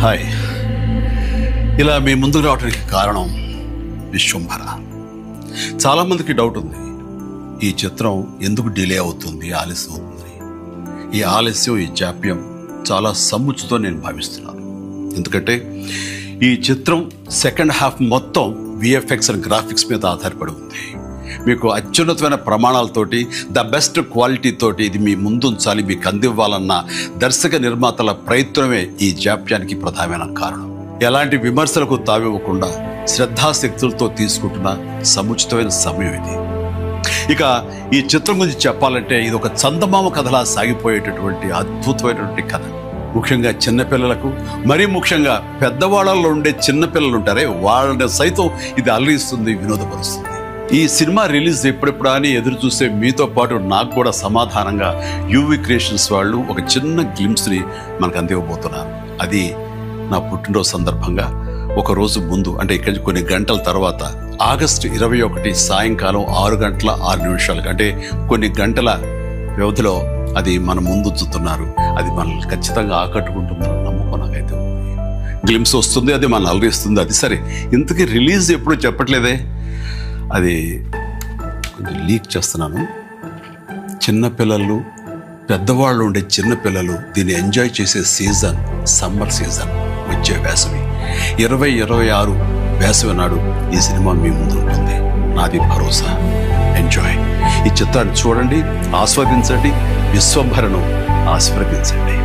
Hi, ఇలా మీ ముందుకు రావడానికి కారణం విశ్వంభర. చాలామందికి డౌట్ ఉంది, ఈ చిత్రం ఎందుకు డిలే అవుతుంది, ఆలస్యం అవుతుంది. ఈ ఆలస్యం, ఈ జాప్యం చాలా సముచితం నేను భావిస్తున్నాను. ఎందుకంటే ఈ చిత్రం సెకండ్ హాఫ్ మొత్తం విఎఫ్ఎక్స్ అండ్ గ్రాఫిక్స్ మీద ఆధారపడి ఉంది. మీకు అత్యున్నతమైన ప్రమాణాలతోటి, ద బెస్ట్ క్వాలిటీతోటి ఇది మీ ముందుంచాలి, మీకు అందివ్వాలన్న దర్శక నిర్మాతల ప్రయత్నమే ఈ జాప్యానికి ప్రధానమైన కారణం. ఎలాంటి విమర్శలకు తావివ్వకుండా శ్రద్ధాశక్తులతో తీసుకుంటున్న సముచితమైన సమయం ఇది. ఇక ఈ చిత్రం గురించి చెప్పాలంటే ఇది ఒక చందమామ కథలా సాగిపోయేటటువంటి అద్భుతమైనటువంటి కథ. ముఖ్యంగా చిన్నపిల్లలకు, మరీ ముఖ్యంగా పెద్దవాళ్ళలో ఉండే చిన్నపిల్లలు ఉంటారే, వాళ్ళని సైతం ఇది అలరిస్తుంది, వినోదపరుస్తుంది. ఈ సినిమా రిలీజ్ ఎప్పుడెప్పుడా అని ఎదురు చూసే మీతో పాటు నాకు కూడా సమాధానంగా యూవి క్రియేషన్స్ వాళ్ళు ఒక చిన్న గ్లిమ్స్ని మనకు అందివ్వబోతున్నారు. అది నా పుట్టినరోజు సందర్భంగా ఒక రోజు ముందు, అంటే ఇక్కడి కొన్ని గంటల తర్వాత, ఆగస్టు 21 సాయంకాలం 6:06 అంటే కొన్ని గంటల వ్యవధిలో అది మన ముందు ఉంచుతున్నారు. అది మనల్ని ఖచ్చితంగా ఆకట్టుకుంటుందని నమ్మకం నాకైతే ఉంది. గ్లిమ్స్ వస్తుంది, అది మనల్ని అలరిస్తుంది. అది సరే, ఇంతకీ రిలీజ్ ఎప్పుడు చెప్పట్లేదే, అది కొంచెం లీక్ చేస్తున్నాను. చిన్నపిల్లలు, పెద్దవాళ్ళు ఉండే చిన్నపిల్లలు దీన్ని ఎంజాయ్ చేసే సీజన్ సమ్మర్ సీజన్, వచ్చే వేసవి 2026 వేసవి నాడు ఈ సినిమా మీ ముందు ఉంటుంది. నాది భరోసా. ఎంజాయ్. ఈ చిత్రాన్ని చూడండి, ఆస్వాదించండి, విశ్వంభరను ఆశీర్వదించండి.